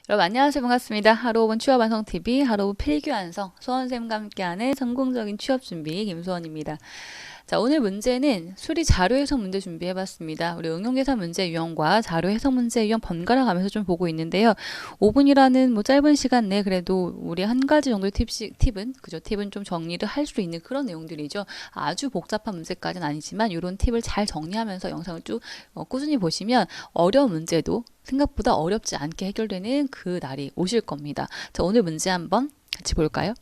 여러분 안녕하세요. 반갑습니다. 하루 5분 취업완성TV 하루 5분 필기완성 소원쌤과 함께하는 성공적인 취업준비 김소원입니다. 자, 오늘 문제는 수리 자료 해석 문제 준비해봤습니다. 우리 응용계산 문제 유형과 자료 해석 문제 유형 번갈아 가면서 좀 보고 있는데요. 5분이라는 뭐 짧은 시간 내에 그래도 우리 한 가지 정도의 팁은 좀 정리를 할 수 있는 그런 내용들이죠. 아주 복잡한 문제까지는 아니지만 이런 팁을 잘 정리하면서 영상을 쭉 꾸준히 보시면 어려운 문제도 생각보다 어렵지 않게 해결되는 그 날이 오실 겁니다. 자, 오늘 문제 한번 같이 볼까요?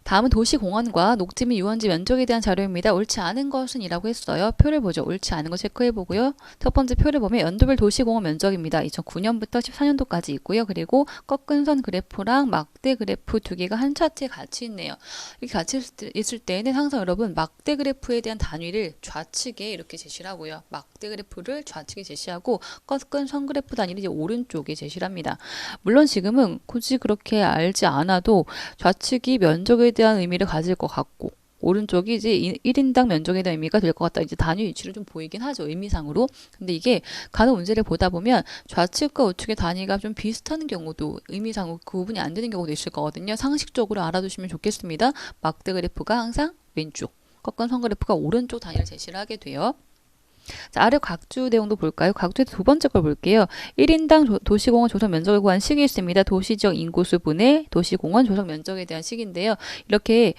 다음은 도시공원과 녹지 및 유원지 면적에 대한 자료입니다. 옳지 않은 것은 이라고 했어요. 표를 보죠. 옳지 않은 거 체크해보고요. 첫 번째 표를 보면 연도별 도시공원 면적입니다. 2009년부터 14년도까지 있고요. 그리고 꺾은 선 그래프랑 막대 그래프 두 개가 한 차트에 같이 있네요. 이렇게 같이 있을 때에는 항상 여러분 막대 그래프에 대한 단위를 좌측에 이렇게 제시를 하고요. 막대 그래프를 좌측에 제시하고 꺾은 선 그래프 단위를 이제 오른쪽에 제시를 합니다. 물론 지금은 굳이 그렇게 알지 않아도 좌측이 면적에 대한 의미를 가질 것 같고 오른쪽이 이제 1인당 면적에 대한 의미가 될 것 같다. 이제 단위 위치를 좀 보이긴 하죠. 의미상으로. 근데 이게 간혹 문제를 보다 보면 좌측과 우측의 단위가 좀 비슷한 경우도 의미상으로 구분이 안 되는 경우도 있을 거거든요. 상식적으로 알아두시면 좋겠습니다. 막대 그래프가 항상 왼쪽, 꺾은 선 그래프가 오른쪽 단위를 제시를 하게 돼요. 자, 아래 각주 내용도 볼까요? 각주의 두 번째 걸 볼게요. 1인당 도시공원 조성 면적을 구한 식이 있습니다. 도시적 인구수 분의 도시공원 조성 면적에 대한 식인데요. 이렇게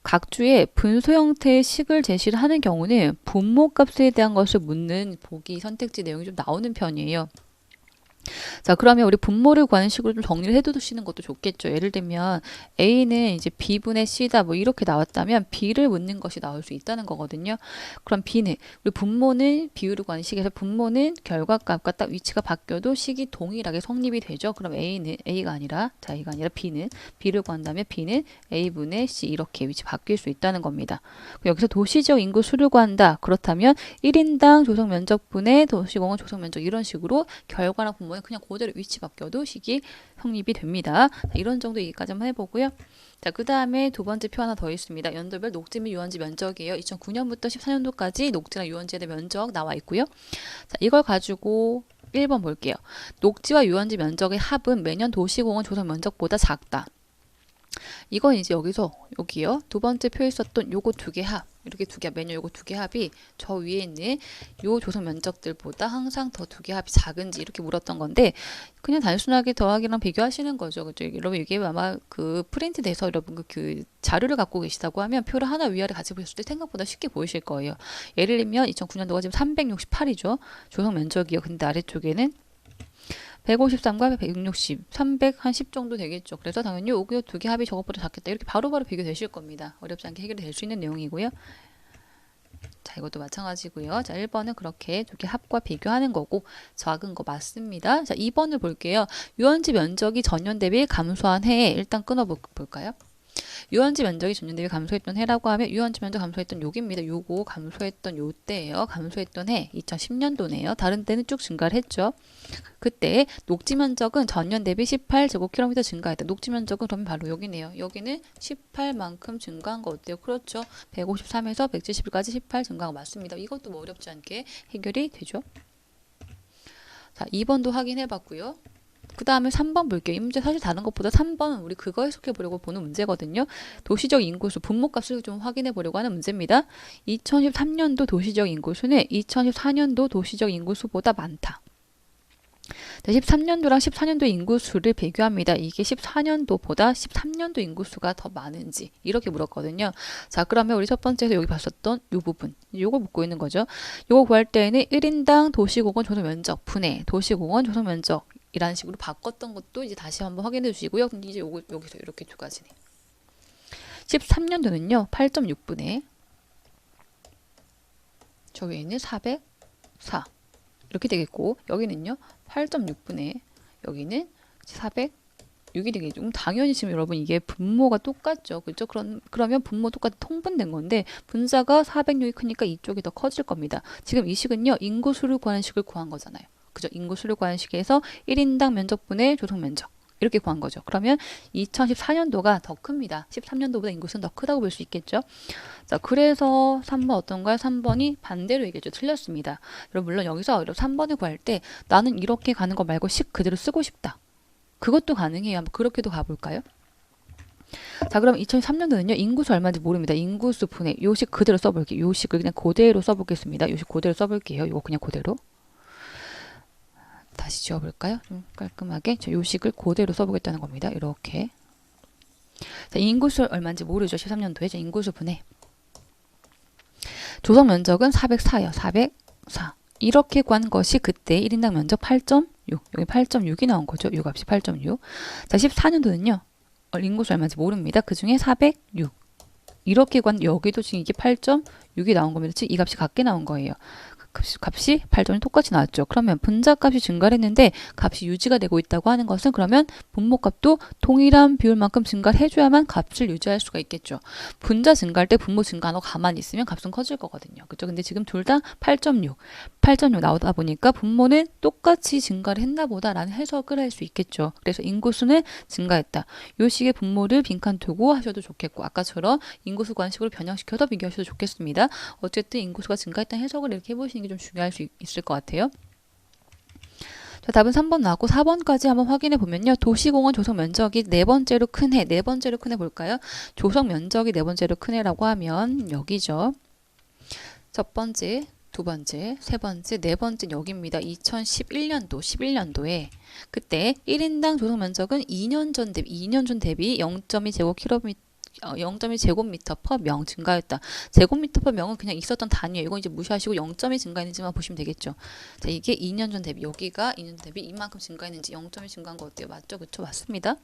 각주의 분수 형태의 식을 제시를 하는 경우는 분모값에 대한 것을 묻는 보기 선택지 내용이 좀 나오는 편이에요. 자, 그러면 우리 분모를 구하는 식으로 좀 정리를 해두시는 것도 좋겠죠. 예를 들면 A는 이제 B분의 C다 뭐 이렇게 나왔다면 B를 묻는 것이 나올 수 있다는 거거든요. 그럼 B는 우리 분모는 비율을 구하는 식에서 분모는 결과값과 딱 위치가 바뀌어도 식이 동일하게 성립이 되죠. 그럼 A가 아니라 B는 B를 구한다면 B는 A분의 C 이렇게 위치 바뀔 수 있다는 겁니다. 여기서 도시적 인구 수를 구한다. 그렇다면 1인당 조성 면적분의 도시공원 조성 면적 이런 식으로 결과랑 분모는 그냥 그대로 위치 바뀌어도 식이 성립이 됩니다. 자, 이런 정도 얘기까지 한번 해보고요. 자, 그 다음에 두 번째 표 하나 더 있습니다. 연도별 녹지 및 유원지 면적이에요. 2009년부터 14년도까지 녹지나 유원지에 대한 면적 나와 있고요. 자, 이걸 가지고 1번 볼게요. 녹지와 유원지 면적의 합은 매년 도시공원 조성 면적보다 작다. 이건 이제 여기요. 두 번째 표에 있었던 요거 두 개 합. 이렇게 두 개, 매년 요거 두 개 합이 저 위에 있는 요 조성 면적들보다 항상 더 두 개 합이 작은지 이렇게 물었던 건데 그냥 단순하게 더하기랑 비교하시는 거죠. 그죠? 여러분 이게 아마 그 프린트 돼서 여러분 그 자료를 갖고 계시다고 하면 표를 하나 위아래 같이 보셨을 때 생각보다 쉽게 보이실 거예요. 예를 들면 2009년도가 지금 368이죠. 조성 면적이요. 근데 아래쪽에는 153과 160, 300 한 10 정도 되겠죠. 그래서 당연히 요거 두 개 합이 저것보다 작겠다. 이렇게 바로바로 비교되실 겁니다. 어렵지 않게 해결이 될 수 있는 내용이고요. 자, 이것도 마찬가지고요. 자, 1번은 그렇게 두 개 합과 비교하는 거고 작은 거 맞습니다. 자, 2번을 볼게요. 유원지 면적이 전년 대비 감소한 해에 일단 끊어볼까요? 유원지 면적이 전년 대비 감소했던 해라고 하면 유원지 면적 감소했던 요기입니다. 요거 감소했던 요 때예요. 감소했던 해 2010년도네요. 다른 때는 쭉 증가를 했죠. 그때 녹지 면적은 전년 대비 18제곱킬로미터 증가했다. 녹지 면적은 그러면 바로 여기네요. 여기는 18만큼 증가한 거 어때요? 그렇죠. 153에서 170까지 18 증가한 거 맞습니다. 이것도 뭐 어렵지 않게 해결이 되죠. 자, 2번도 확인해 봤고요. 그 다음에 3번 볼게요. 이 문제 사실 다른 것보다 3번은 우리 그거 해석해 보려고 보는 문제거든요. 도시적 인구수, 분모값을 좀 확인해 보려고 하는 문제입니다. 2013년도 도시적 인구수는 2014년도 도시적 인구수보다 많다. 13년도랑 14년도 인구수를 비교합니다. 이게 14년도보다 13년도 인구수가 더 많은지 이렇게 물었거든요. 자, 그러면 우리 첫 번째에서 여기 봤었던 이 부분 요거 묻고 있는 거죠. 요거 구할 때에는 1인당 도시공원 조성 면적 분의 도시공원 조성 면적 이라는 식으로 바꿨던 것도 이제 다시 한번 확인해 주시고요. 근데 이제 여기서 이렇게 두 가지네. 13년도는요. 8.6분의 저 위에는 404 이렇게 되겠고 여기는요. 8.6분의 여기는 406이 되겠죠. 그럼 당연히 지금 여러분 이게 분모가 똑같죠. 그렇죠? 그러면 분모 똑같이 통분된 건데 분자가 406이 크니까 이쪽이 더 커질 겁니다. 지금 이 식은요. 인구수를 구하는 식을 구한 거잖아요. 그죠? 인구수를 구하는 식에서 1인당 면적분의 조성 면적 이렇게 구한 거죠. 그러면 2014년도가 더 큽니다. 13년도보다 인구수는 더 크다고 볼 수 있겠죠. 자, 그래서 3번 어떤가요? 3번이 반대로 얘기했죠. 틀렸습니다. 여러분 물론 여기서 3번을 구할 때 나는 이렇게 가는 거 말고 식 그대로 쓰고 싶다. 그것도 가능해요. 한번 그렇게도 가볼까요? 자, 그럼 2003년도는요. 인구수 얼마인지 모릅니다. 인구수 분해. 요식 그대로 써볼게요. 요식을 그냥 그대로 써보겠습니다. 요식 그대로 써볼게요. 이거 그냥 그대로. 다시 지워볼까요? 좀 깔끔하게. 저 요식을 그대로 써보겠다는 겁니다. 이렇게. 자, 인구수 얼마인지 모르죠. 13년도에. 자, 인구수 분해. 조성 면적은 404요. 404. 이렇게 구한 것이 그때 1인당 면적 8.6. 여기 8.6이 나온 거죠. 요 값이 8.6. 자, 14년도는요. 인구수 얼마인지 모릅니다. 그 중에 406. 이렇게 구한 여기도 지금 이게 8.6이 나온 겁니다. 즉, 이 값이 같게 나온 거예요. 값이 8점이 똑같이 나왔죠. 그러면 분자값이 증가를 했는데 값이 유지가 되고 있다고 하는 것은 그러면 분모값도 동일한 비율만큼 증가를 해줘야만 값을 유지할 수가 있겠죠. 분자 증가할 때 분모 증가하고 가만히 있으면 값은 커질 거거든요. 그렇죠? 근데 지금 둘 다 8.6 나오다 보니까 분모는 똑같이 증가를 했나 보다라는 해석을 할 수 있겠죠. 그래서 인구수는 증가했다. 요 식의 분모를 빈칸 두고 하셔도 좋겠고 아까처럼 인구수 관식으로 변형시켜서 비교하셔도 좋겠습니다. 어쨌든 인구수가 증가했다는 해석을 이렇게 해보시는 게 좀 중요할 수 있을 것 같아요. 자, 답은 3번 나왔고 4번까지 한번 확인해 보면요. 도시공원 조성 면적이 네 번째로 큰 해. 네 번째로 큰 해 볼까요? 조성 면적이 네 번째로 큰 해라고 하면 여기죠. 첫 번째, 두 번째, 세 번째, 네 번째 여기입니다. 2011년도, 11년도에 그때 1인당 조성 면적은 2년 전 대비 0.2 제곱킬로미터 0.2 제곱미터 퍼 명 증가했다. 제곱미터 퍼 명은 그냥 있었던 단위예요. 이건 이제 무시하시고 0.2 증가했는지만 보시면 되겠죠. 자, 이게 2년 전 대비, 여기가 2년 전 대비 이만큼 증가했는지 0.2 증가한 거 어때요? 맞죠? 그쵸? 맞습니다.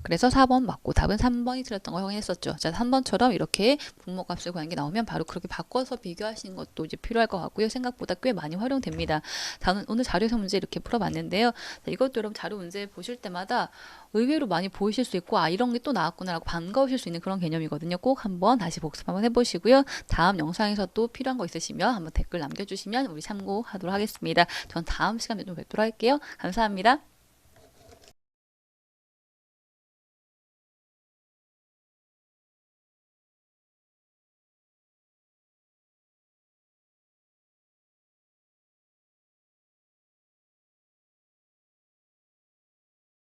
그래서 4번 맞고 답은 3번이 틀렸던 거 확인했었죠. 자, 3번처럼 이렇게 분모값을 구하는 게 나오면 바로 그렇게 바꿔서 비교하시는 것도 이제 필요할 것 같고요. 생각보다 꽤 많이 활용됩니다. 저는 오늘 자료에서 문제 이렇게 풀어봤는데요. 자, 이것도 여러분 자료 문제 보실 때마다 의외로 많이 보이실 수 있고 아 이런 게 또 나왔구나라고 반가우실 수 있는 그런 개념이거든요. 꼭 한번 다시 복습 한번 해보시고요. 다음 영상에서 또 필요한 거 있으시면 한번 댓글 남겨주시면 우리 참고하도록 하겠습니다. 전 다음 시간에 좀 뵙도록 할게요. 감사합니다.